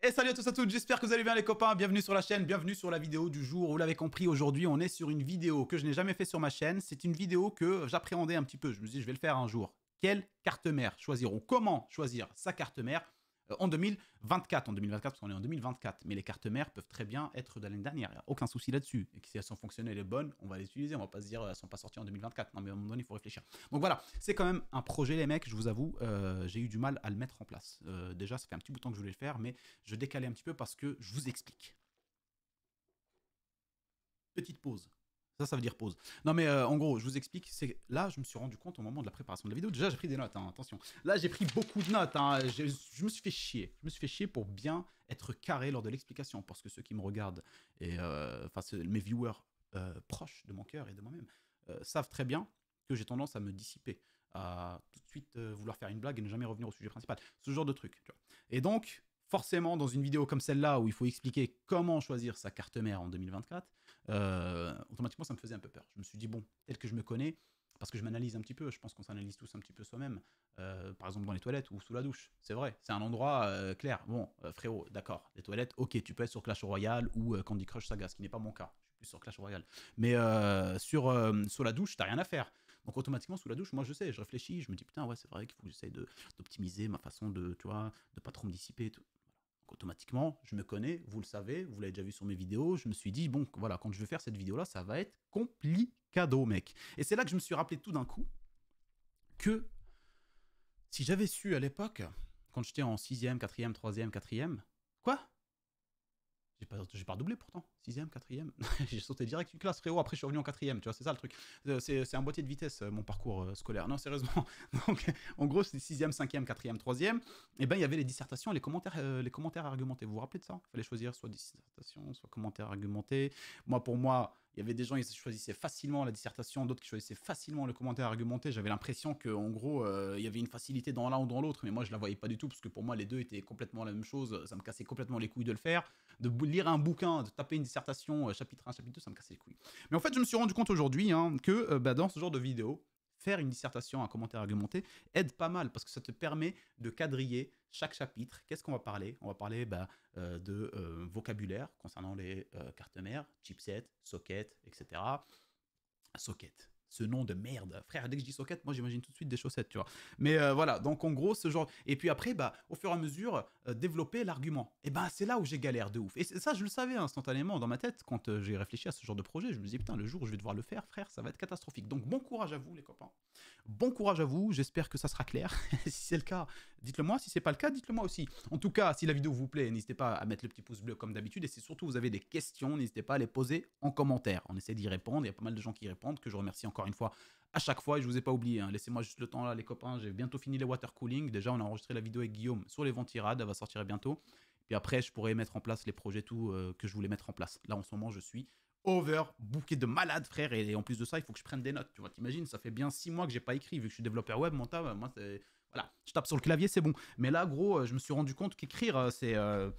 Et salut à tous et à toutes, j'espère que vous allez bien les copains, bienvenue sur la chaîne, bienvenue sur la vidéo du jour. Vous l'avez compris, aujourd'hui on est sur une vidéo que je n'ai jamais fait sur ma chaîne. C'est une vidéo que j'appréhendais un petit peu, je me suis dit je vais le faire un jour. Quelle carte mère choisir ou comment choisir sa carte mère en 2024, parce qu'on est en 2024, mais les cartes mères peuvent très bien être de l'année dernière, il n'y a aucun souci là-dessus. Et que si elles sont fonctionnelles et bonnes, on va les utiliser, on va pas se dire elles sont pas sorties en 2024. Non mais à un moment donné, il faut réfléchir. Donc voilà, c'est quand même un projet les mecs, je vous avoue, j'ai eu du mal à le mettre en place. Déjà, ça fait un petit bout de temps que je voulais le faire, mais je décalais un petit peu parce que je vous explique. Petite pause. Ça veut dire pause. Non, mais en gros, je vous explique. C'est là, je me suis rendu compte au moment de la préparation de la vidéo. Déjà, j'ai pris des notes, hein, attention. Là, j'ai pris beaucoup de notes. Hein, je me suis fait chier. Je me suis fait chier pour bien être carré lors de l'explication. Parce que ceux qui me regardent, et enfin, mes viewers proches de mon cœur et de moi-même, savent très bien que j'ai tendance à me dissiper. À tout de suite vouloir faire une blague et ne jamais revenir au sujet principal. Ce genre de truc. Tu vois. Et donc, forcément, dans une vidéo comme celle-là, où il faut expliquer comment choisir sa carte mère en 2024, automatiquement, ça me faisait un peu peur. Je me suis dit, bon, tel que je me connais, parce que je m'analyse un petit peu, je pense qu'on s'analyse tous un petit peu soi-même, par exemple dans les toilettes ou sous la douche, c'est vrai, c'est un endroit clair. Bon, frérot, d'accord, les toilettes, ok, tu peux être sur Clash Royale ou Candy Crush Saga, ce qui n'est pas mon cas, je suis plus sur Clash Royale. Mais sur la douche, t'as rien à faire. Donc automatiquement, sous la douche, moi je sais, je réfléchis, je me dis, putain, ouais, c'est vrai qu'il faut que j'essaye d'optimiser ma façon de, tu vois, de pas trop me dissiper et tout. Automatiquement, je me connais, vous le savez, vous l'avez déjà vu sur mes vidéos, je me suis dit, bon, voilà, quand je vais faire cette vidéo-là, ça va être complicado, mec. Et c'est là que je me suis rappelé tout d'un coup que si j'avais su à l'époque, quand j'étais en 6e, 4e, 3e, 4e, quoi ? J'ai pas redoublé pourtant. 6e, 4e. J'ai sauté direct une classe, frérot. Après, je suis revenu en 4e. Tu vois, c'est ça le truc. C'est un boîtier de vitesse, mon parcours scolaire. Non, sérieusement. Donc, en gros, c'était 6e, 5e, 4e, 3e. Et ben, il y avait les dissertations et les commentaires argumentés. Vous vous rappelez de ça ? Il fallait choisir soit dissertation, soit commentaire argumenté. Pour moi, il y avait des gens qui choisissaient facilement la dissertation, d'autres qui choisissaient facilement le commentaire argumenté. J'avais l'impression qu'en gros, il y avait une facilité dans l'un ou dans l'autre, mais moi, je la voyais pas du tout, parce que pour moi, les deux étaient complètement la même chose. Ça me cassait complètement les couilles de le faire. De lire un bouquin, de taper une dissertation, chapitre 1, chapitre 2, ça me cassait les couilles. Mais en fait, je me suis rendu compte aujourd'hui que dans ce genre de vidéo, faire une dissertation, un commentaire argumenté, aide pas mal, parce que ça te permet de quadriller chaque chapitre. Qu'est-ce qu'on va parler ? On va parler de vocabulaire concernant les cartes mères, chipset, socket, etc. Socket. Ce nom de merde. Frère, dès que je dis socket, moi j'imagine tout de suite des chaussettes, tu vois. Mais voilà, donc en gros, ce genre... Et puis après, au fur et à mesure, développer l'argument. Et c'est là où j'ai galère de ouf. Et ça, je le savais instantanément dans ma tête, quand j'ai réfléchi à ce genre de projet. Je me disais, putain, le jour où je vais devoir le faire, frère, ça va être catastrophique. Donc bon courage à vous, les copains. Bon courage à vous, j'espère que ça sera clair. Si c'est le cas, dites-le moi. Si c'est pas le cas, dites-le moi aussi. En tout cas, si la vidéo vous plaît, n'hésitez pas à mettre le petit pouce bleu comme d'habitude. Et si surtout vous avez des questions, n'hésitez pas à les poser en commentaire. On essaie d'y répondre. Il y a pas mal de gens qui y répondent, que je remercie encore une fois à chaque fois. Et je vous ai pas oublié. Laissez-moi juste le temps là, les copains. J'ai bientôt fini les water cooling. Déjà, on a enregistré la vidéo avec Guillaume sur les ventirades. Elle va sortir bientôt. Puis après, je pourrai mettre en place les projets que je voulais mettre en place. Là, en ce moment, je suis overbooké de malade, frère, et en plus de ça, il faut que je prenne des notes, tu vois, t'imagines, ça fait bien 6 mois que j'ai pas écrit, vu que je suis développeur web, moi, c'est... Voilà, je tape sur le clavier, c'est bon. Mais là, gros, je me suis rendu compte qu'écrire, c'est un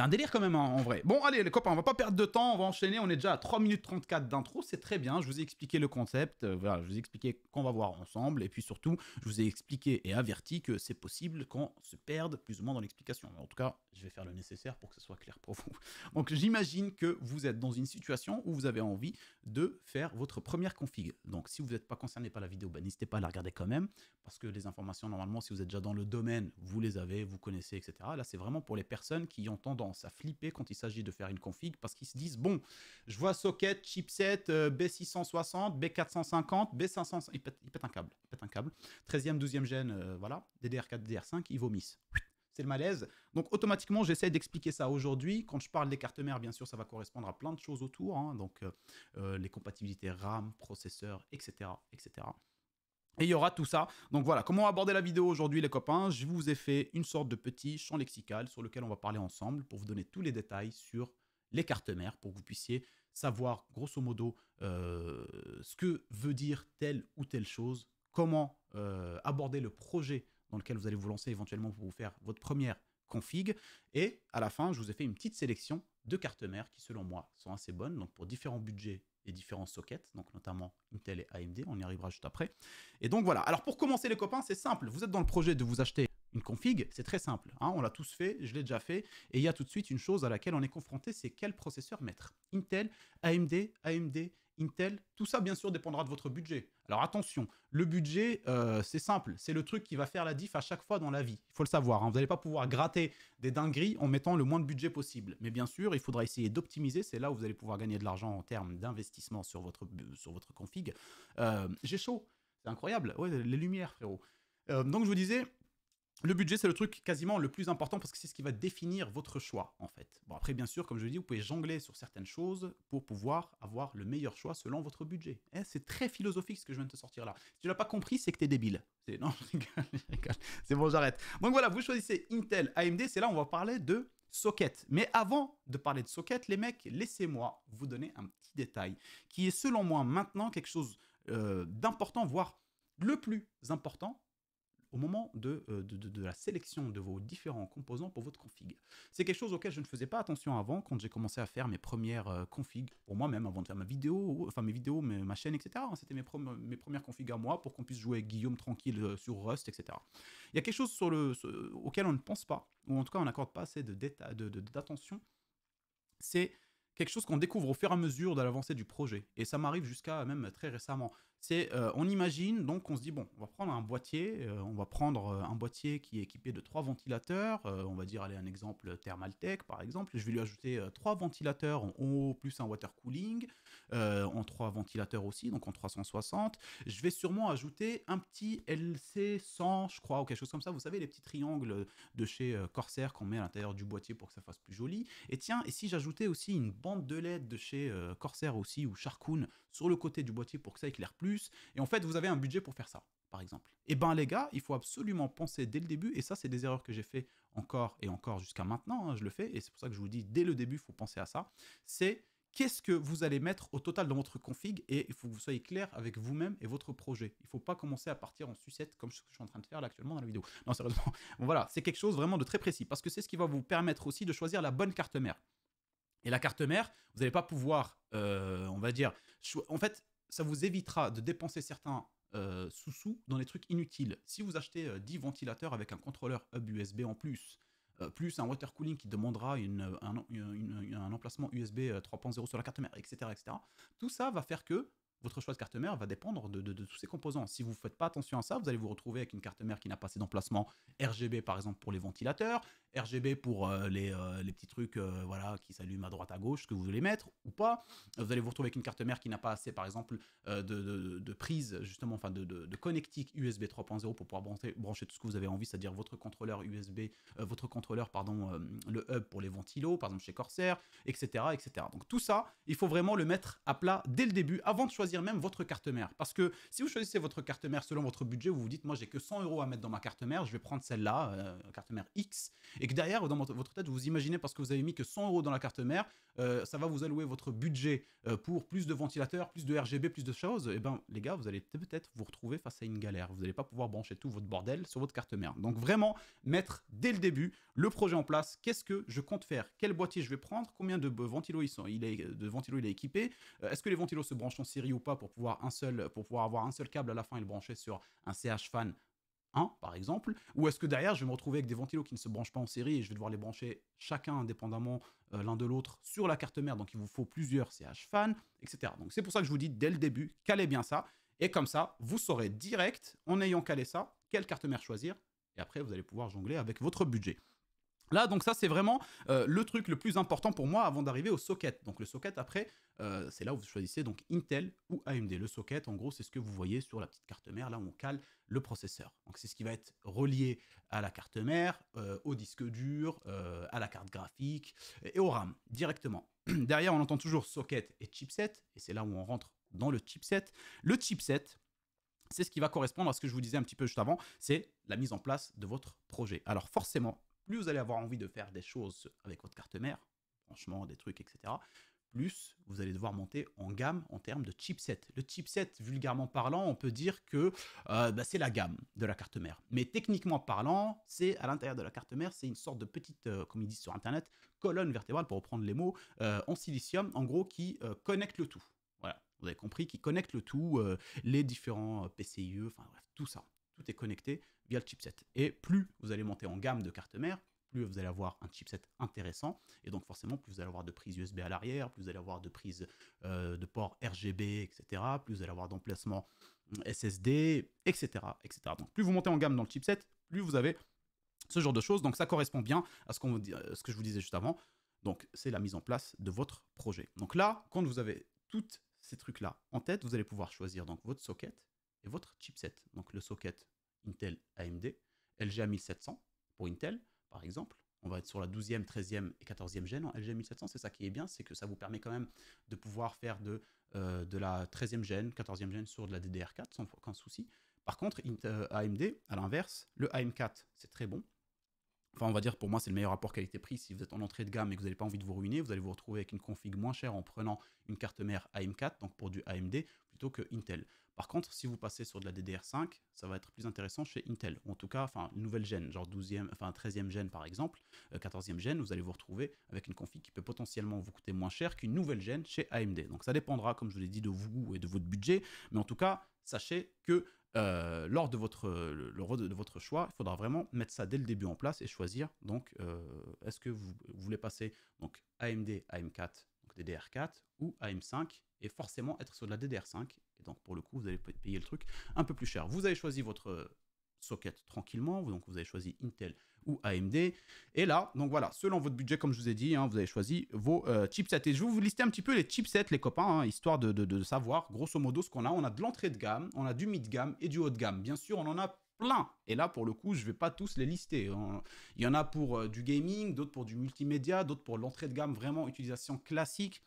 délire quand même, en vrai. Bon, allez, les copains, on va pas perdre de temps, on va enchaîner. On est déjà à 3 minutes 34 d'intro, c'est très bien. Je vous ai expliqué le concept, voilà, je vous ai expliqué qu'on va voir ensemble. Et puis surtout, je vous ai expliqué et averti que c'est possible qu'on se perde plus ou moins dans l'explication. En tout cas, je vais faire le nécessaire pour que ce soit clair pour vous. Donc, j'imagine que vous êtes dans une situation où vous avez envie de faire votre première config. Donc, si vous n'êtes pas concerné par la vidéo, n'hésitez pas à la regarder quand même. Parce que les informations, normalement, si vous êtes déjà dans le domaine, vous les avez, vous connaissez, etc. Là, c'est vraiment pour les personnes qui ont tendance à flipper quand il s'agit de faire une config parce qu'ils se disent, bon, je vois socket, chipset, B660, B450, B500, il pète un câble, 13e, 12e gène, voilà, DDR4, DDR5, ils vomissent. C'est le malaise. Donc automatiquement, j'essaie d'expliquer ça aujourd'hui. Quand je parle des cartes mères, bien sûr, ça va correspondre à plein de choses autour, donc les compatibilités RAM, processeur, etc., etc. Et il y aura tout ça. Donc voilà, comment aborder la vidéo aujourd'hui, les copains? Je vous ai fait une sorte de petit champ lexical sur lequel on va parler ensemble pour vous donner tous les détails sur les cartes mères, pour que vous puissiez savoir, grosso modo, ce que veut dire telle ou telle chose, comment aborder le projet dans lequel vous allez vous lancer éventuellement pour vous faire votre première config. Et à la fin, je vous ai fait une petite sélection de cartes mères qui, selon moi, sont assez bonnes, donc pour différents budgets et différents sockets, donc notamment Intel et AMD, on y arrivera juste après. Et donc voilà, alors pour commencer les copains, c'est simple, vous êtes dans le projet de vous acheter une config, c'est très simple, hein, on l'a tous fait, je l'ai déjà fait, et il y a tout de suite une chose à laquelle on est confronté, c'est quel processeur mettre. Intel, AMD, Intel, tout ça bien sûr dépendra de votre budget. Alors attention, le budget, c'est simple, c'est le truc qui va faire la diff à chaque fois dans la vie. Il faut le savoir, hein, vous n'allez pas pouvoir gratter des dingueries en mettant le moins de budget possible. Mais bien sûr, il faudra essayer d'optimiser, c'est là où vous allez pouvoir gagner de l'argent en termes d'investissement sur votre config. J'ai chaud, c'est incroyable, ouais, les lumières frérot. Donc je vous disais, le budget, c'est le truc quasiment le plus important parce que c'est ce qui va définir votre choix, en fait. Bon, après, bien sûr, comme je le dis, vous pouvez jongler sur certaines choses pour pouvoir avoir le meilleur choix selon votre budget. C'est très philosophique ce que je viens de te sortir là. Si tu l'as pas compris, c'est que t'es débile. Non, je rigole. C'est bon, j'arrête. Donc voilà, vous choisissez Intel, AMD, c'est là où on va parler de socket. Mais avant de parler de socket, les mecs, laissez-moi vous donner un petit détail qui est selon moi maintenant quelque chose d'important, voire le plus important au moment de la sélection de vos différents composants pour votre config. C'est quelque chose auquel je ne faisais pas attention avant quand j'ai commencé à faire mes premières configs pour moi-même avant de faire ma vidéo, enfin mes vidéos, ma chaîne, etc. C'était mes premières configs à moi pour qu'on puisse jouer avec Guillaume tranquille sur Rust, etc. Il y a quelque chose auquel on ne pense pas, ou en tout cas on n'accorde pas assez d'attention, c'est quelque chose qu'on découvre au fur et à mesure de l'avancée du projet. Et ça m'arrive jusqu'à même très récemment. C'est, on imagine, donc on se dit, bon, on va prendre un boîtier, un boîtier qui est équipé de 3 ventilateurs, on va dire, allez, un exemple Thermaltake par exemple, je vais lui ajouter 3 ventilateurs en haut plus un water cooling, en 3 ventilateurs aussi, donc en 360. Je vais sûrement ajouter un petit LC100, je crois, ou quelque chose comme ça, vous savez, les petits triangles de chez Corsair qu'on met à l'intérieur du boîtier pour que ça fasse plus joli. Et tiens, et si j'ajoutais aussi une bande de LED de chez Corsair aussi, ou Sharkoon, sur le côté du boîtier pour que ça éclaire plus, et en fait vous avez un budget pour faire ça, par exemple. Et ben les gars, il faut absolument penser dès le début, et ça c'est des erreurs que j'ai fait encore et encore jusqu'à maintenant, hein, je le fais, et c'est pour ça que je vous dis dès le début, il faut penser à ça, c'est qu'est-ce que vous allez mettre au total dans votre config, et il faut que vous soyez clair avec vous-même et votre projet. Il ne faut pas commencer à partir en sucette comme ce que je suis en train de faire là actuellement dans la vidéo. Non, sérieusement, bon, voilà, c'est quelque chose vraiment de très précis, parce que c'est ce qui va vous permettre aussi de choisir la bonne carte mère. Et la carte mère, vous n'allez pas pouvoir, on va dire, en fait, ça vous évitera de dépenser certains sous-sous dans des trucs inutiles. Si vous achetez 10 ventilateurs avec un contrôleur hub USB en plus, plus un water cooling qui demandera un emplacement USB 3.0 sur la carte mère, etc., etc., tout ça va faire que votre choix de carte mère va dépendre de tous ces composants. Si vous ne faites pas attention à ça, vous allez vous retrouver avec une carte mère qui n'a pas assez d'emplacement RGB par exemple pour les ventilateurs, RGB pour les petits trucs voilà, qui s'allument à droite à gauche, ce que vous voulez mettre ou pas. Vous allez vous retrouver avec une carte mère qui n'a pas assez par exemple de prise justement, enfin de connectique USB 3.0 pour pouvoir brancher tout ce que vous avez envie, c'est-à-dire votre contrôleur USB, le hub pour les ventilos, par exemple chez Corsair, etc., etc. Donc tout ça, il faut vraiment le mettre à plat dès le début, avant de choisir même votre carte mère. Parce que si vous choisissez votre carte mère selon votre budget, vous vous dites, moi j'ai que 100 € à mettre dans ma carte mère, je vais prendre celle-là, carte mère X, et que derrière, dans votre tête, vous imaginez, parce que vous avez mis que 100 € dans la carte mère, ça va vous allouer votre budget pour plus de ventilateurs, plus de RGB, plus de choses, et ben les gars, vous allez peut-être vous retrouver face à une galère. Vous n'allez pas pouvoir brancher tout votre bordel sur votre carte mère. Donc vraiment, mettre dès le début le projet en place. Qu'est-ce que je compte faire? Quel boîtier je vais prendre? Combien de ventilos il est équipé? Est-ce que les ventilos se branchent en série ou pas pour pouvoir avoir un seul câble à la fin et le brancher sur un CH fan 1 par exemple, ou est-ce que derrière je vais me retrouver avec des ventilos qui ne se branchent pas en série et je vais devoir les brancher chacun indépendamment l'un de l'autre sur la carte mère, donc il vous faut plusieurs CH fan, etc. Donc c'est pour ça que je vous dis dès le début, calez bien ça, et comme ça vous saurez direct en ayant calé ça quelle carte mère choisir, et après vous allez pouvoir jongler avec votre budget. Là, donc ça, c'est vraiment le truc le plus important pour moi avant d'arriver au socket. Donc le socket, après, c'est là où vous choisissez donc Intel ou AMD. Le socket, en gros, c'est ce que vous voyez sur la petite carte mère, là où on cale le processeur. Donc c'est ce qui va être relié à la carte mère, au disque dur, à la carte graphique et au RAM directement. Derrière, on entend toujours socket et chipset, et c'est là où on rentre dans le chipset. Le chipset, c'est ce qui va correspondre à ce que je vous disais un petit peu juste avant, c'est la mise en place de votre projet. Alors forcément, plus vous allez avoir envie de faire des choses avec votre carte mère, franchement des trucs, etc., plus vous allez devoir monter en gamme en termes de chipset. Le chipset, vulgairement parlant, on peut dire que c'est la gamme de la carte mère. Mais techniquement parlant, c'est à l'intérieur de la carte mère, c'est une sorte de petite, comme ils disent sur Internet, colonne vertébrale, pour reprendre les mots, en silicium, en gros, qui connecte le tout. Voilà, vous avez compris, qui connecte le tout, les différents PCIe, enfin bref, tout ça. Tout est connecté, via le chipset. Et plus vous allez monter en gamme de cartes mères, plus vous allez avoir un chipset intéressant, et donc forcément plus vous allez avoir de prises USB à l'arrière, plus vous allez avoir de prises de ports RGB, etc., plus vous allez avoir d'emplacements SSD, etc., etc. Donc plus vous montez en gamme dans le chipset, plus vous avez ce genre de choses. Donc ça correspond bien à ce que je vous disais juste avant. Donc c'est la mise en place de votre projet. Donc là, quand vous avez tous ces trucs-là en tête, vous allez pouvoir choisir donc votre socket et votre chipset. Donc le socket Intel AMD, LGA 1700 pour Intel, par exemple. On va être sur la 12e, 13e et 14e gêne en LGA 1700. C'est ça qui est bien, c'est que ça vous permet quand même de pouvoir faire de la 13e gêne, 14e gêne sur de la DDR4 sans aucun souci. Par contre, AMD, à l'inverse, le AM4, c'est très bon. Enfin, on va dire, pour moi, c'est le meilleur rapport qualité-prix. Si vous êtes en entrée de gamme et que vous n'avez pas envie de vous ruiner, vous allez vous retrouver avec une config moins chère en prenant une carte mère AM4, donc pour du AMD, plutôt que Intel. Par contre, si vous passez sur de la DDR5, ça va être plus intéressant chez Intel. Ou en tout cas, enfin, une nouvelle gêne, genre 12e, enfin 13e gêne par exemple, 14e gêne, vous allez vous retrouver avec une config qui peut potentiellement vous coûter moins cher qu'une nouvelle gêne chez AMD. Donc ça dépendra, comme je vous l'ai dit, de vous et de votre budget. Mais en tout cas, sachez que lors de votre choix, il faudra vraiment mettre ça dès le début en place et choisir. Donc, est-ce que vous voulez passer donc AMD AM4, donc DDR4 ou AM5 et forcément être sur de la DDR5. Et donc, pour le coup, vous allez payer le truc un peu plus cher. Vous avez choisi votre socket tranquillement, donc vous avez choisi Intel ou AMD. Et là, donc voilà, selon votre budget, comme je vous ai dit, vous avez choisi vos chipsets. Et je vais vous lister un petit peu les chipsets, les copains, histoire de savoir grosso modo ce qu'on a. On a de l'entrée de gamme, on a du mid gamme et du haut de gamme. Bien sûr, on en a plein. Et là, pour le coup, je ne vais pas tous les lister. Il y en a pour du gaming, d'autres pour du multimédia, d'autres pour l'entrée de gamme, vraiment utilisation classique.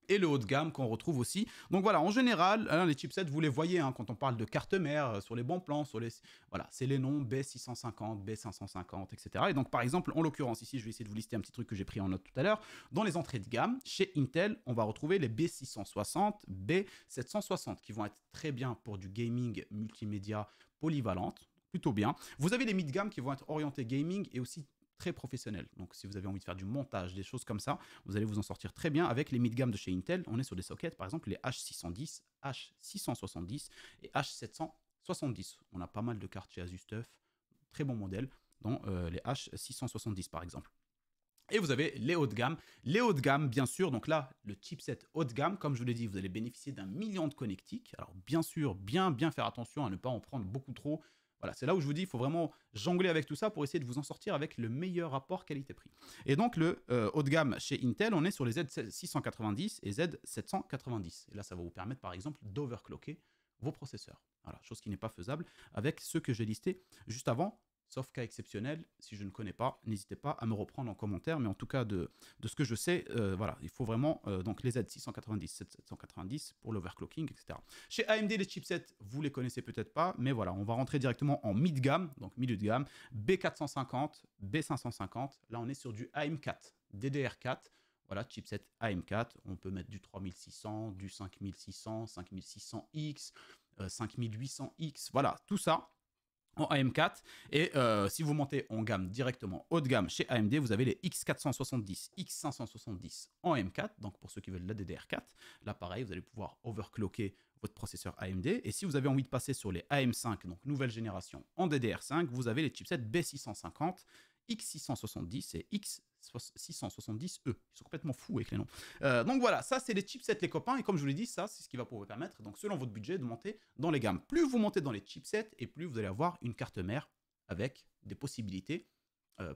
Et le haut de gamme qu'on retrouve aussi. Donc voilà, en général, les chipsets, vous les voyez quand on parle de carte mère, sur les bons plans, voilà, c'est les noms B650, B550, etc. Et donc par exemple, en l'occurrence, ici, je vais essayer de vous lister un petit truc que j'ai pris en note tout à l'heure. Dans les entrées de gamme, chez Intel, on va retrouver les B660, B760, qui vont être très bien pour du gaming multimédia polyvalente, plutôt bien. Vous avez les mid-gamme qui vont être orientés gaming et aussi très professionnel. Donc si vous avez envie de faire du montage, des choses comme ça, vous allez vous en sortir très bien avec les mid-gamme de chez Intel. On est sur des sockets, par exemple les H610, H670 et H770. On a pas mal de cartes chez ASUSTUF, très bon modèle, dans les H670 par exemple. Et vous avez les hauts de gamme. Les hauts de gamme, bien sûr, donc là, le chipset haut de gamme, comme je vous l'ai dit, vous allez bénéficier d'1 million de connectiques. Alors bien sûr, bien faire attention à ne pas en prendre beaucoup trop. Voilà, c'est là où je vous dis, il faut vraiment jongler avec tout ça pour essayer de vous en sortir avec le meilleur rapport qualité-prix. Et donc, le haut de gamme chez Intel, on est sur les Z690 et Z790. Et là, ça va vous permettre, par exemple, d'overclocker vos processeurs. Voilà, chose qui n'est pas faisable avec ceux que j'ai listés juste avant. Sauf cas exceptionnel, si je ne connais pas, n'hésitez pas à me reprendre en commentaire. Mais en tout cas, de ce que je sais, voilà, il faut vraiment donc les Z690, 790 pour l'overclocking, etc. Chez AMD, les chipsets, vous les connaissez peut-être pas, mais voilà, on va rentrer directement en mid-gamme, donc milieu de gamme, B450, B550. Là, on est sur du AM4, DDR4. Voilà, chipset AM4. On peut mettre du 3600, du 5600, 5600X, 5800X. Voilà, tout ça en AM4. Et si vous montez en gamme directement haut de gamme chez AMD, vous avez les X470, X570 en AM4, donc pour ceux qui veulent la DDR4. Là pareil, vous allez pouvoir overclocker votre processeur AMD. Et si vous avez envie de passer sur les AM5, donc nouvelle génération en DDR5, vous avez les chipsets B650, X670 et X670E. Ils sont complètement fous avec les noms. Donc voilà, ça c'est les chipsets les copains. Et comme je vous l'ai dit, ça c'est ce qui va pouvoir vous permettre, donc selon votre budget, de monter dans les gammes. Plus vous montez dans les chipsets et plus vous allez avoir une carte mère avec des possibilités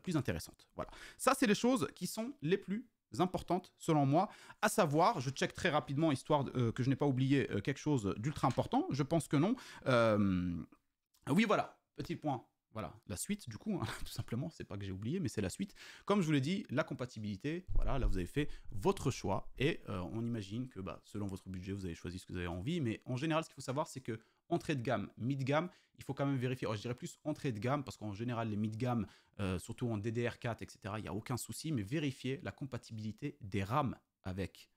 plus intéressantes. Voilà, ça c'est les choses qui sont les plus importantes selon moi, à savoir, je check très rapidement histoire que je n'ai pas oublié quelque chose d'ultra important. Je pense que non. Oui voilà, petit point. Voilà, la suite, du coup, tout simplement, c'est pas que j'ai oublié, mais c'est la suite. Comme je vous l'ai dit, la compatibilité, voilà, là vous avez fait votre choix et on imagine que selon votre budget, vous avez choisi ce que vous avez envie, mais en général, ce qu'il faut savoir, c'est que entrée de gamme, mid-gamme, il faut quand même vérifier. Je dirais plus entrée de gamme, parce qu'en général, les mid-gamme, surtout en DDR4, etc., il n'y a aucun souci, mais vérifiez la compatibilité des RAM avec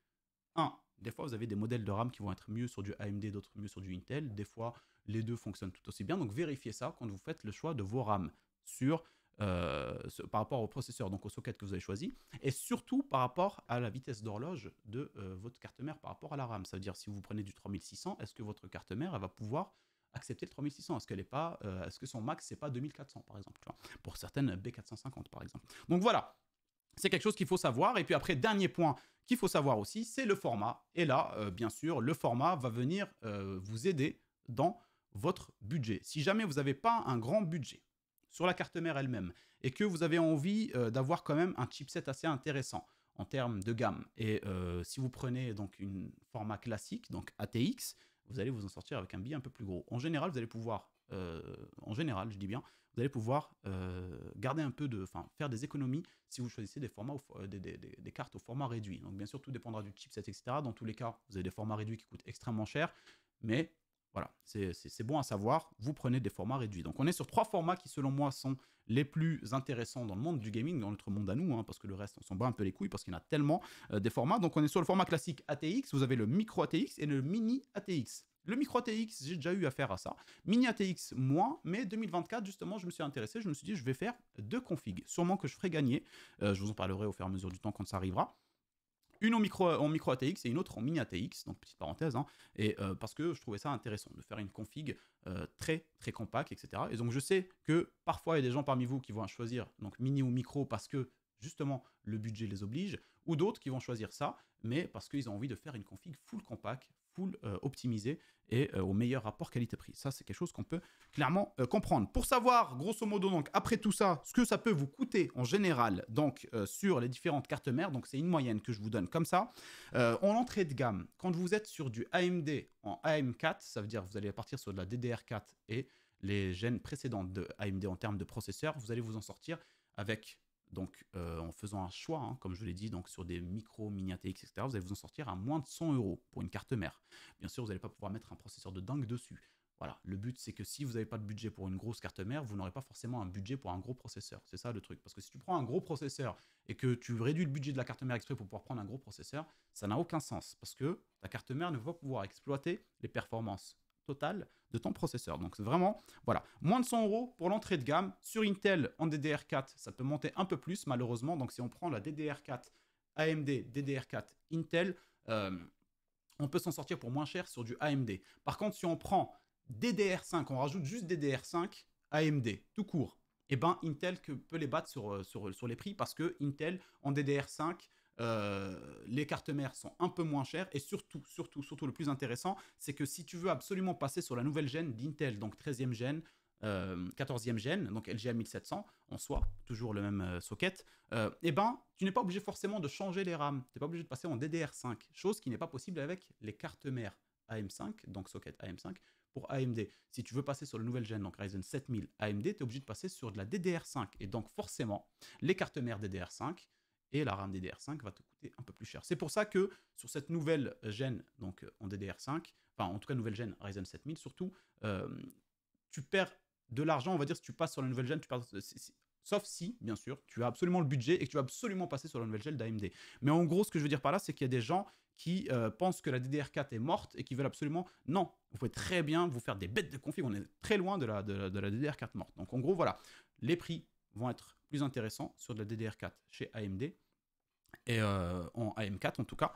des fois, vous avez des modèles de RAM qui vont être mieux sur du AMD, d'autres mieux sur du Intel. Des fois, les deux fonctionnent tout aussi bien. Donc, vérifiez ça quand vous faites le choix de vos RAM par rapport au processeur, donc au socket que vous avez choisi. Et surtout, par rapport à la vitesse d'horloge de votre carte mère par rapport à la RAM. Ça veut dire, si vous prenez du 3600, est-ce que votre carte mère elle va pouvoir accepter le 3600. Est-ce que son max, c'est pas 2400, par exemple, tu vois, pour certaines B450, par exemple. Donc voilà, c'est quelque chose qu'il faut savoir. Et puis après, dernier point qu'il faut savoir aussi, c'est le format. Et là, bien sûr, le format va venir vous aider dans votre budget. Si jamais vous n'avez pas un grand budget sur la carte mère elle-même et que vous avez envie d'avoir quand même un chipset assez intéressant en termes de gamme, et si vous prenez donc un format classique, donc ATX, vous allez vous en sortir avec un billet un peu plus gros. En général, vous allez pouvoir, en général, je dis bien, vous allez pouvoir garder un peu de, faire des économies si vous choisissez des formats, des cartes au format réduit. Donc bien sûr, tout dépendra du chipset, etc. Dans tous les cas, vous avez des formats réduits qui coûtent extrêmement cher, mais voilà, c'est bon à savoir, vous prenez des formats réduits. Donc on est sur 3 formats qui, selon moi, sont les plus intéressants dans le monde du gaming, dans notre monde à nous, hein, parce que le reste, on s'en bat un peu les couilles, parce qu'il y en a tellement des formats. Donc on est sur le format classique ATX, vous avez le micro ATX et le mini ATX. Le micro ATX, j'ai déjà eu affaire à ça. Mini ATX, moins, mais 2024, justement, je me suis intéressé, je me suis dit, je vais faire 2 configs. Sûrement que je ferai gagner, je vous en parlerai au fur et à mesure du temps quand ça arrivera. Une en micro ATX et une autre en mini ATX, donc petite parenthèse, hein, et parce que je trouvais ça intéressant de faire une config très très compacte, etc. Et donc je sais que parfois il y a des gens parmi vous qui vont choisir donc mini ou micro parce que justement le budget les oblige, ou d'autres qui vont choisir ça, mais parce qu'ils ont envie de faire une config full compact, full optimisée et au meilleur rapport qualité-prix. Ça, c'est quelque chose qu'on peut clairement comprendre. Pour savoir, grosso modo, donc après tout ça, ce que ça peut vous coûter en général, donc sur les différentes cartes mères, donc c'est une moyenne que je vous donne comme ça. En entrée de gamme, quand vous êtes sur du AMD en AM4, ça veut dire que vous allez partir sur de la DDR4 et les gènes précédentes de AMD en termes de processeur, vous allez vous en sortir avec, donc en faisant un choix, hein, comme je l'ai dit, donc sur des micro, mini ATX, etc., vous allez vous en sortir à moins de 100 € pour une carte mère. Bien sûr, vous n'allez pas pouvoir mettre un processeur de dingue dessus. Voilà, le but c'est que si vous n'avez pas de budget pour une grosse carte mère, vous n'aurez pas forcément un budget pour un gros processeur. C'est ça le truc. Parce que si tu prends un gros processeur et que tu réduis le budget de la carte mère exprès pour pouvoir prendre un gros processeur, ça n'a aucun sens. Parce que ta carte mère ne va pas pouvoir exploiter les performances totales de ton processeur. Donc c'est vraiment, voilà, moins de 100 € pour l'entrée de gamme. Sur Intel en DDR4, ça peut monter un peu plus malheureusement. Donc si on prend la DDR4 AMD, DDR4 Intel, on peut s'en sortir pour moins cher sur du AMD. Par contre, si on prend DDR5, on rajoute juste DDR5 AMD, tout court, et ben Intel peut les battre sur les prix parce que Intel en DDR5, les cartes mères sont un peu moins chères et surtout le plus intéressant, c'est que si tu veux absolument passer sur la nouvelle gêne d'Intel, donc 13e gêne, 14e gêne, donc LGA 1700 en soi, toujours le même socket, et ben tu n'es pas obligé forcément de changer les RAM, tu n'es pas obligé de passer en DDR5, chose qui n'est pas possible avec les cartes mères AM5, donc socket AM5, pour AMD. Si tu veux passer sur la nouvelle gêne, donc Ryzen 7000 AMD, tu es obligé de passer sur de la DDR5, et donc forcément, les cartes mères DDR5 et la RAM DDR5 va te coûter un peu plus cher. C'est pour ça que sur cette nouvelle gêne, donc en DDR5, enfin en tout cas nouvelle gêne Ryzen 7000 surtout, tu perds de l'argent, on va dire, si tu passes sur la nouvelle gêne, sauf si, bien sûr, tu as absolument le budget et que tu vas absolument passer sur la nouvelle gêne d'AMD. Mais en gros, ce que je veux dire par là, c'est qu'il y a des gens qui pensent que la DDR4 est morte et qui veulent absolument... Non, vous pouvez très bien vous faire des bêtes de config, on est très loin de la DDR4 morte. Donc en gros, voilà, les prix vont être plus intéressants sur de la DDR4 chez AMD, et en AM4 en tout cas,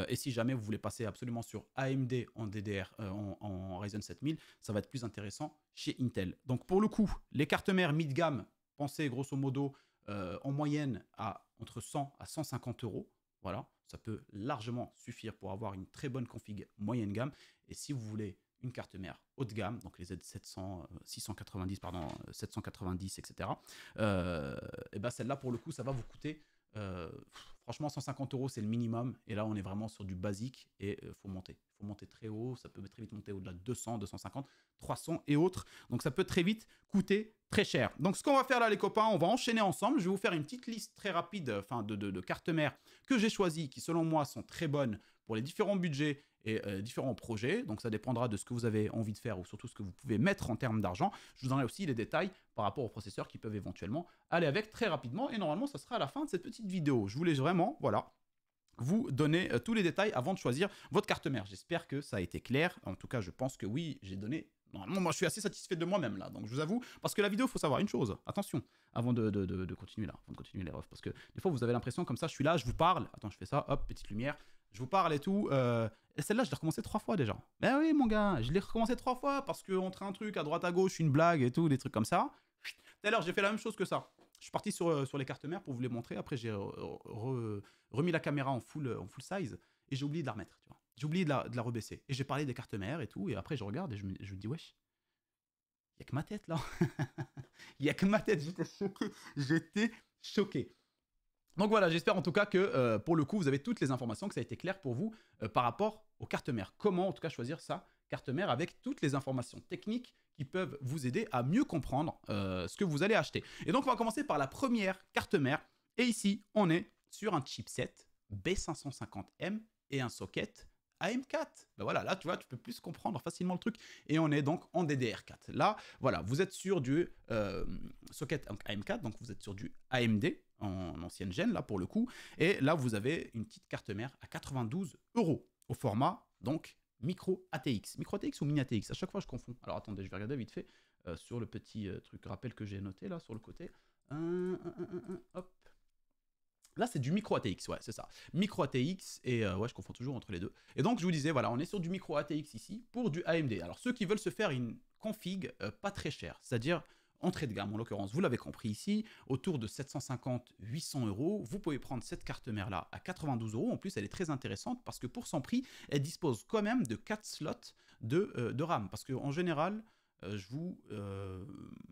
et si jamais vous voulez passer absolument sur AMD en DDR, en Ryzen 7000, ça va être plus intéressant chez Intel. Donc pour le coup, les cartes mères mid-gamme, pensez grosso modo en moyenne à entre 100 à 150 €. Voilà, ça peut largement suffire pour avoir une très bonne config moyenne gamme. Et si vous voulez une carte mère haut de gamme, donc les Z700, 690, pardon, 790, etc., et ben celle-là, pour le coup, ça va vous coûter... franchement 150 €, c'est le minimum, et là on est vraiment sur du basique, et faut monter très haut, ça peut très vite monter au-delà de 200, 250, 300 et autres, donc ça peut très vite coûter très cher. Donc ce qu'on va faire là les copains, on va enchaîner ensemble, je vais vous faire une petite liste très rapide de cartes mères que j'ai choisies, qui selon moi sont très bonnes pour les différents budgets et différents projets. Donc ça dépendra de ce que vous avez envie de faire, ou surtout ce que vous pouvez mettre en termes d'argent. Je vous donnerai aussi les détails par rapport aux processeurs qui peuvent éventuellement aller avec très rapidement, et normalement ça sera à la fin de cette petite vidéo. Je voulais vraiment, voilà, vous donner tous les détails avant de choisir votre carte mère. J'espère que ça a été clair. En tout cas, je pense que oui, j'ai donné... Normalement, moi, je suis assez satisfait de moi-même, là. Donc, je vous avoue, parce que la vidéo, il faut savoir une chose. Attention, avant de continuer, là. Avant de continuer les refs. Parce que des fois, vous avez l'impression, comme ça, je suis là, je vous parle. Attends, je fais ça. Hop, petite lumière. je vous parle et tout. Et celle-là, je l'ai recommencé 3 fois déjà. Ben oui, mon gars, je l'ai recommencé 3 fois parce qu'entre un truc à droite à gauche, une blague et tout, des trucs comme ça. Tout à l'heure, j'ai fait la même chose que ça. Je suis parti sur les cartes mères pour vous les montrer. Après, j'ai remis la caméra en full size et j'ai oublié de la remettre. Tu vois. J'ai oublié de la rebaisser. Et j'ai parlé des cartes mères et tout. Et après, je regarde et je me dis, wesh, il n'y a que ma tête là. Il n'y a que ma tête. J'étais choqué. J'étais choqué. Donc voilà, j'espère en tout cas que pour le coup, vous avez toutes les informations, que ça a été clair pour vous par rapport aux cartes mères. Comment en tout cas choisir sa carte mère avec toutes les informations techniques qui peuvent vous aider à mieux comprendre ce que vous allez acheter. Et donc on va commencer par la première carte mère. Et ici, on est sur un chipset B550M et un socket AM4. Ben voilà, là tu vois, tu peux plus comprendre facilement le truc. Et on est donc en DDR4. Là, voilà, vous êtes sur du socket AM4, donc vous êtes sur du AMD en ancienne gêne, là pour le coup. Et là, vous avez une petite carte mère à 92 € au format donc micro ATX. Micro ATX ou mini ATX, à chaque fois je confonds. Alors attendez, je vais regarder vite fait sur le petit truc rappel que j'ai noté là sur le côté. Hop. Là, c'est du micro ATX, ouais, c'est ça. Micro ATX, et ouais, je confonds toujours entre les deux. Et donc, je vous disais, voilà, on est sur du micro ATX ici pour du AMD. Alors, ceux qui veulent se faire une config pas très chère, c'est-à-dire entrée de gamme, en l'occurrence, vous l'avez compris ici, autour de 750-800 €, vous pouvez prendre cette carte mère-là à 92 €. En plus, elle est très intéressante parce que pour son prix, elle dispose quand même de 4 slots de RAM. Parce qu'en général, je vous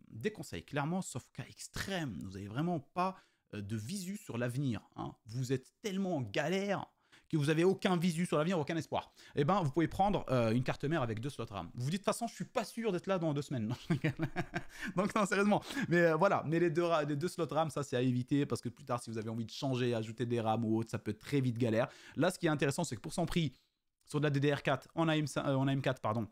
déconseille clairement, sauf cas extrême, vous n'avez vraiment pas de visu sur l'avenir, hein. Vous êtes tellement en galère que vous n'avez aucun visu sur l'avenir, aucun espoir. Eh ben, vous pouvez prendre une carte mère avec 2 slots RAM. Vous vous dites, de toute façon, je suis pas sûr d'être là dans 2 semaines. Non, donc, non, sérieusement. Mais voilà, mais les deux slots RAM, ça, c'est à éviter parce que plus tard, si vous avez envie de changer, ajouter des RAM ou autre, ça peut être très vite galère. Là, ce qui est intéressant, c'est que pour son prix, sur de la DDR4, en AM4, pardon,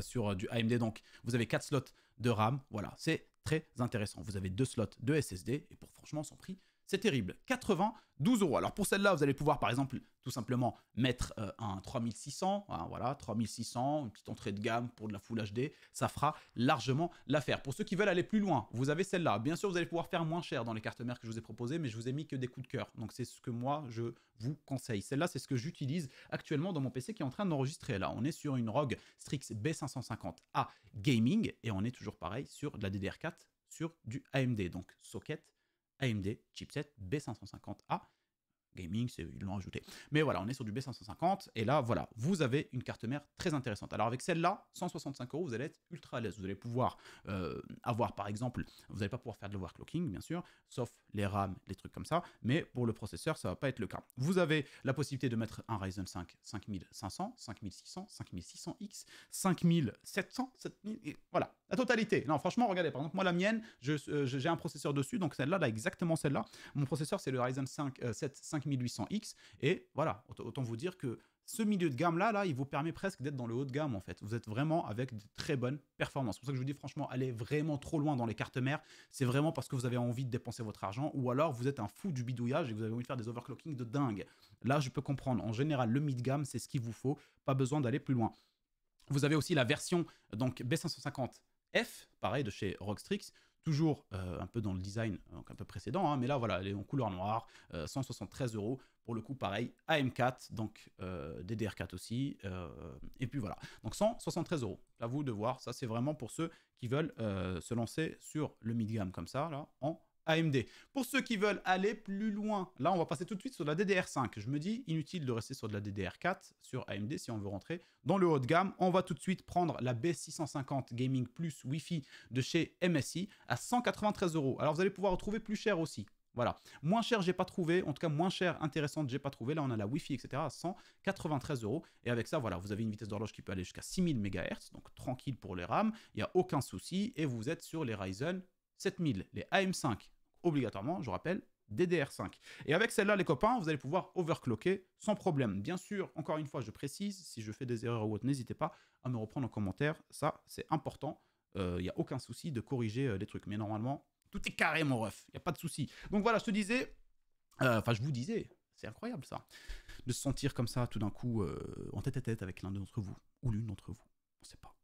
sur du AMD, donc, vous avez 4 slots de RAM. Voilà, c'est très intéressant. Vous avez 2 slots de SSD et pour franchement son prix, c'est terrible. 92 €. Alors pour celle-là, vous allez pouvoir par exemple tout simplement mettre un 3600, hein, voilà, 3600, une petite entrée de gamme pour de la Full HD, ça fera largement l'affaire. Pour ceux qui veulent aller plus loin, vous avez celle-là. Bien sûr, vous allez pouvoir faire moins cher dans les cartes mères que je vous ai proposées, mais je vous ai mis que des coups de cœur. Donc c'est ce que moi, je vous conseille. Celle-là, c'est ce que j'utilise actuellement dans mon PC qui est en train d'enregistrer. Là, on est sur une ROG Strix B550A Gaming et on est toujours pareil sur de la DDR4 sur du AMD. Donc socket AMD chipset B550A Gaming, ils l'ont ajouté. Mais voilà, on est sur du B550 et là, voilà, vous avez une carte mère très intéressante. Alors avec celle-là, 165 €, vous allez être ultra à l'aise. Vous allez pouvoir avoir, par exemple, vous n'allez pas pouvoir faire de l'overclocking, bien sûr, sauf les RAM, les trucs comme ça, mais pour le processeur, ça ne va pas être le cas. Vous avez la possibilité de mettre un Ryzen 5 5500, 5600, 5600X, 5700, 7000, et voilà, la totalité. Non, franchement, regardez, par exemple, moi, la mienne, j'ai un processeur dessus, donc celle-là, là, exactement celle-là. Mon processeur, c'est le Ryzen 7 5800X, et voilà, autant vous dire que ce milieu de gamme là, il vous permet presque d'être dans le haut de gamme en fait. Vous êtes vraiment avec de très bonnes performances. C'est pour ça que je vous dis franchement, allez vraiment trop loin dans les cartes mères. C'est vraiment parce que vous avez envie de dépenser votre argent ou alors vous êtes un fou du bidouillage et vous avez envie de faire des overclocking de dingue. Là, je peux comprendre. En général, le mid-gamme, c'est ce qu'il vous faut. Pas besoin d'aller plus loin. Vous avez aussi la version donc B550F, pareil de chez ROG Strix. Toujours un peu dans le design donc un peu précédent, hein, mais là voilà, elle est en couleur noire, 173 € pour le coup, pareil, AM4, donc DDR4 aussi, et puis voilà, donc 173 €. À vous de voir, ça c'est vraiment pour ceux qui veulent se lancer sur le mid-gamme comme ça, là, en AMD. Pour ceux qui veulent aller plus loin, là on va passer tout de suite sur la DDR5. Je me dis inutile de rester sur de la DDR4 sur AMD si on veut rentrer dans le haut de gamme. On va tout de suite prendre la B650 Gaming Plus Wi-Fi de chez MSI à 193 €. Alors vous allez pouvoir retrouver plus cher aussi. Voilà, moins cher j'ai pas trouvé, en tout cas moins cher intéressante j'ai pas trouvé. Là on a la Wi-Fi etc à 193 € et avec ça voilà, vous avez une vitesse d'horloge qui peut aller jusqu'à 6000 MHz, donc tranquille pour les RAM, il n'y a aucun souci et vous êtes sur les Ryzen 7000, les AM5, obligatoirement, je rappelle, DDR5. Et avec celle-là, les copains, vous allez pouvoir overclocker sans problème. Bien sûr, encore une fois, je précise, si je fais des erreurs ou autre, n'hésitez pas à me reprendre en commentaire. Ça, c'est important. Il n'y a aucun souci de corriger les trucs. Mais normalement, tout est carré, mon ref. Il n'y a pas de souci. Donc voilà, je te disais, enfin, je vous disais, c'est incroyable ça, de se sentir comme ça, tout d'un coup, en tête à tête avec l'un d'entre vous, ou l'une d'entre vous. On ne sait pas.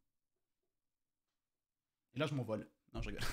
Et là, je m'envole. Non, je rigole.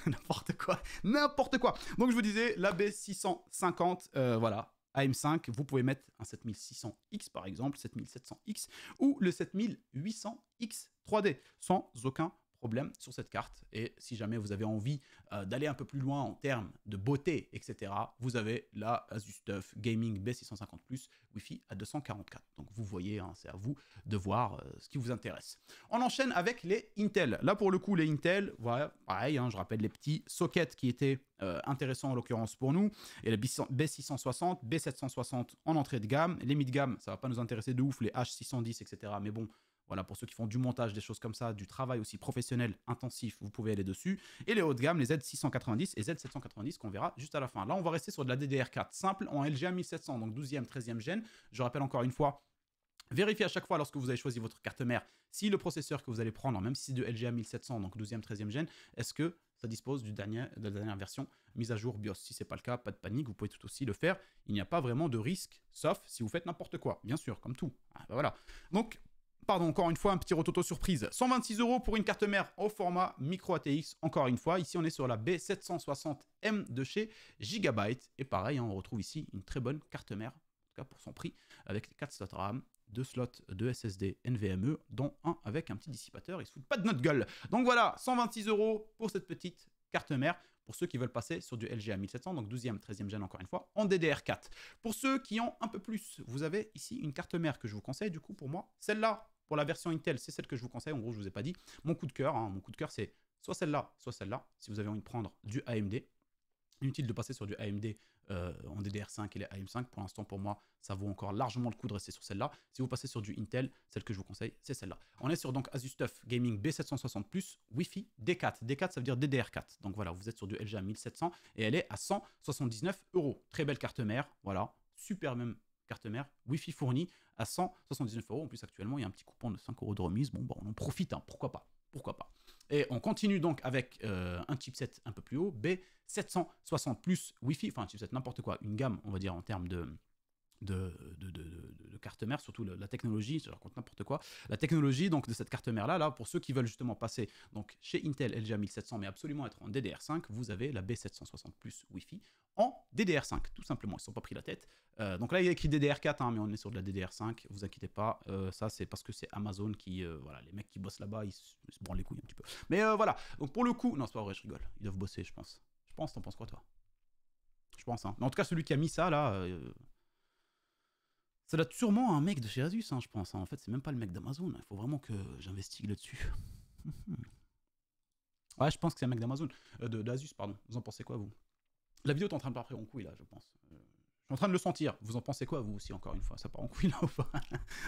N'importe quoi, n'importe quoi. Donc je vous disais, la B650, voilà, AM5, vous pouvez mettre un 7600X par exemple, 7700X ou le 7800X 3D sans aucun problème sur cette carte. Et si jamais vous avez envie d'aller un peu plus loin en termes de beauté, etc., vous avez la Asus TUF Gaming B650 Plus Wi-Fi à 244. Donc vous voyez, hein, c'est à vous de voir ce qui vous intéresse. On enchaîne avec les Intel. Là pour le coup, les Intel, voilà, pareil, hein, je rappelle les petits sockets qui étaient intéressants en l'occurrence pour nous. Et la B660, B760 en entrée de gamme. Les mid-gamme, ça va pas nous intéresser de ouf, les H610, etc. Mais bon, voilà, pour ceux qui font du montage, des choses comme ça, du travail aussi professionnel, intensif, vous pouvez aller dessus. Et les hauts de gamme, les Z690 et Z790 qu'on verra juste à la fin. Là, on va rester sur de la DDR4 simple en LGA 1700, donc 12e, 13e gène. Je rappelle encore une fois, vérifiez à chaque fois lorsque vous avez choisi votre carte mère si le processeur que vous allez prendre, même si c'est de LGA 1700, donc 12e, 13e gène, est-ce que ça dispose de la dernière version mise à jour BIOS. Si ce n'est pas le cas, pas de panique, vous pouvez tout aussi le faire. Il n'y a pas vraiment de risque, sauf si vous faites n'importe quoi, bien sûr, comme tout. Ah, ben voilà. Donc, pardon, encore une fois, un petit rototo surprise. 126 € pour une carte mère au format micro ATX. Encore une fois, ici on est sur la B760M de chez Gigabyte. Et pareil, hein, on retrouve ici une très bonne carte mère, en tout cas pour son prix, avec 4 slots RAM, 2 slots de SSD NVMe, dont un avec un petit dissipateur. Ils se foutent pas de notre gueule. Donc voilà, 126 € pour cette petite carte mère. Pour ceux qui veulent passer sur du LGA 1700, donc 12e, 13e gène encore une fois, en DDR4. Pour ceux qui ont un peu plus, vous avez ici une carte mère que je vous conseille, du coup pour moi, celle-là, pour la version Intel, c'est celle que je vous conseille, en gros je vous ai pas dit. Mon coup de cœur, hein, c'est soit celle-là, si vous avez envie de prendre du AMD. Inutile de passer sur du AMD en DDR5 et les AM5. Pour l'instant, pour moi, ça vaut encore largement le coup de rester sur celle-là. Si vous passez sur du Intel, celle que je vous conseille, c'est celle-là. On est sur donc Asus TUF Gaming B760 Plus Wi-Fi D4. D4, ça veut dire DDR4. Donc voilà, vous êtes sur du LGA 1700 et elle est à 179 €. Très belle carte mère, voilà. Super même carte mère, Wi-Fi fournie à 179 €. En plus, actuellement, il y a un petit coupon de 5 € de remise. Bon, bah, on en profite, hein, pourquoi pas. Pourquoi pas. Et on continue donc avec un chipset un peu plus haut, B760 Plus Wi-Fi, enfin un chipset n'importe quoi, une gamme, on va dire, en termes de carte mère, surtout la technologie, je raconte n'importe quoi, la technologie donc de cette carte mère là, pour ceux qui veulent justement passer donc chez Intel LGA 1700 mais absolument être en DDR5, vous avez la B760 Plus Wi-Fi en DDR5, tout simplement, ils ne se sont pas pris la tête. Donc là il y a écrit DDR4, hein, mais on est sur de la DDR5, vous inquiétez pas, ça c'est parce que c'est Amazon qui, voilà, les mecs qui bossent là-bas, ils se branlent les couilles un petit peu. Mais voilà, donc pour le coup, non c'est pas vrai, je rigole, ils doivent bosser je pense. T'en penses quoi toi? Je pense, hein. Mais en tout cas celui qui a mis ça là... ça doit être sûrement un mec de chez Asus, hein, je pense. Hein. En fait, c'est même pas le mec d'Amazon. Il faut vraiment que j'investigue là-dessus. Ouais, je pense que c'est un mec d'Amazon. D'Asus, pardon. Vous en pensez quoi, vous? La vidéo est en train de partir en couille, là, je pense. Je suis en train de le sentir. Vous en pensez quoi, vous aussi, encore une fois? Ça part en couille, là, ou pas?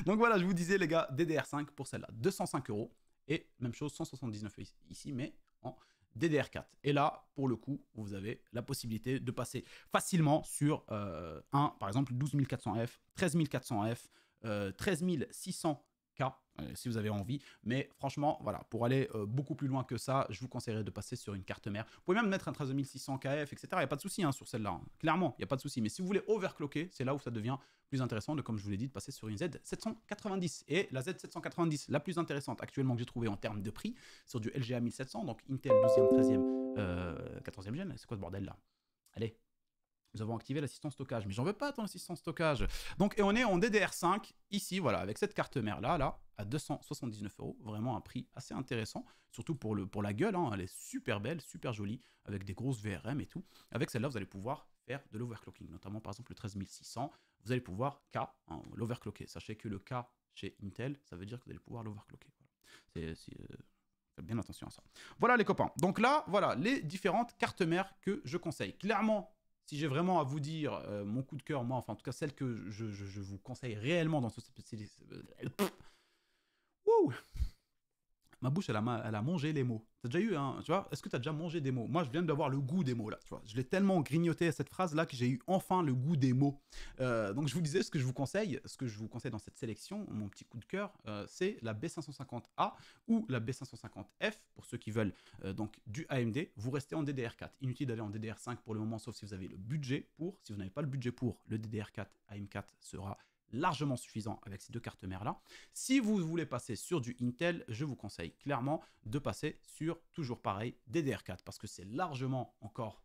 Donc voilà, je vous disais, les gars, DDR5 pour celle-là. 205 €. Et même chose, 179 ici, mais en DDR4. Et là, pour le coup, vous avez la possibilité de passer facilement sur par exemple, 12400F, 13400F, 13600K, si vous avez envie. Mais franchement, voilà, pour aller beaucoup plus loin que ça, je vous conseillerais de passer sur une carte mère. Vous pouvez même mettre un 13600KF, etc. Il n'y a pas de souci, hein, sur celle-là. Hein. Clairement, il n'y a pas de souci. Mais si vous voulez overclocker, c'est là où ça devient plus intéressant, comme je vous l'ai dit, de passer sur une Z790. Et la Z790, la plus intéressante actuellement que j'ai trouvée en termes de prix, sur du LGA 1700, donc Intel 12e, 13e, 14e gène. C'est quoi ce bordel là? Allez, nous avons activé l'assistant stockage, mais j'en veux pas ton assistant stockage. Donc, et on est en DDR5, ici, voilà, avec cette carte mère là, à 279 €, vraiment un prix assez intéressant, surtout pour la gueule, hein, elle est super belle, super jolie, avec des grosses VRM et tout. Avec celle-là, vous allez pouvoir faire de l'overclocking, notamment par exemple le 13600, vous allez pouvoir hein, l'overclocker. Sachez que le K chez Intel, ça veut dire que vous allez pouvoir l'overclocker. Voilà. Faites bien attention à ça. Voilà les copains. Donc là, voilà les différentes cartes mères que je conseille. Clairement, si j'ai vraiment à vous dire mon coup de cœur, moi, enfin en tout cas celle que je vous conseille réellement dans ce spécialiste... Wouh! Ma bouche, elle a mangé les mots. T'as déjà eu, hein, tu vois? Est-ce que t'as déjà mangé des mots? Moi, je viens d'avoir le goût des mots, là, tu vois. Je l'ai tellement grignoté à cette phrase-là que j'ai eu enfin le goût des mots. Donc, je vous disais, ce que je vous conseille dans cette sélection, mon petit coup de cœur, c'est la B550A ou la B550F, pour ceux qui veulent donc du AMD. Vous restez en DDR4. Inutile d'aller en DDR5 pour le moment, sauf si vous avez le budget pour. Si vous n'avez pas le budget pour, le DDR4 AM4 sera largement suffisant avec ces deux cartes mères là. Si vous voulez passer sur du Intel, je vous conseille clairement de passer sur, toujours pareil, DDR4 parce que c'est largement encore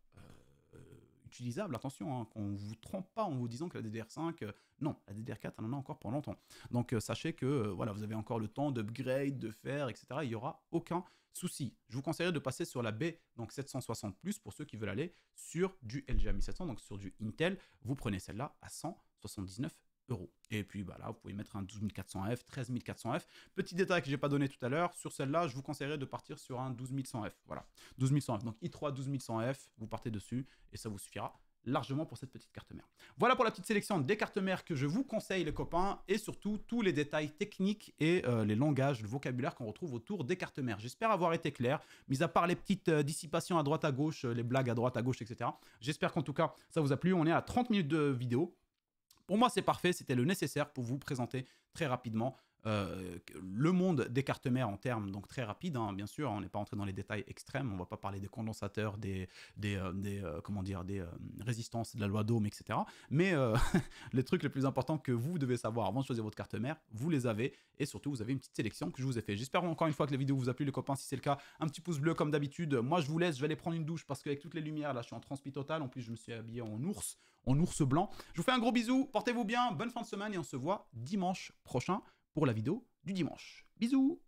utilisable. Attention, hein, qu'on ne vous trompe pas en vous disant que la DDR5, non, la DDR4, elle en a encore pour longtemps. Donc sachez que voilà, vous avez encore le temps d'upgrade, de faire, etc. Il n'y aura aucun souci. Je vous conseillerais de passer sur la B, donc 760+, pour ceux qui veulent aller sur du LGA 1700, donc sur du Intel. Vous prenez celle-là à 179 €. Et puis bah là, vous pouvez mettre un 12400F, 13400F. Petit détail que j'ai pas donné tout à l'heure, sur celle-là, je vous conseillerais de partir sur un 12100F. Voilà, 12100F. Donc i3 12100F, vous partez dessus et ça vous suffira largement pour cette petite carte mère. Voilà pour la petite sélection des cartes mères que je vous conseille les copains, et surtout tous les détails techniques et les langages, le vocabulaire qu'on retrouve autour des cartes mères. J'espère avoir été clair, mis à part les petites dissipations à droite à gauche, les blagues à droite à gauche, etc. J'espère qu'en tout cas ça vous a plu. On est à 30 minutes de vidéo. Pour moi, c'est parfait, c'était le nécessaire pour vous présenter très rapidement le monde des cartes mères en termes donc très rapides, hein, bien sûr, on n'est pas entré dans les détails extrêmes, on va pas parler des condensateurs, des résistances de la loi d'Ohm, etc. Mais les trucs les plus importants que vous devez savoir avant de choisir votre carte mère, vous les avez, et surtout vous avez une petite sélection que je vous ai fait. J'espère encore une fois que la vidéo vous a plu les copains. Si c'est le cas, un petit pouce bleu comme d'habitude. Moi je vous laisse, je vais aller prendre une douche parce qu'avec toutes les lumières là je suis en transpi total, en plus je me suis habillé en ours blanc. Je vous fais un gros bisou, portez-vous bien, bonne fin de semaine et on se voit dimanche prochain pour la vidéo du dimanche. Bisous!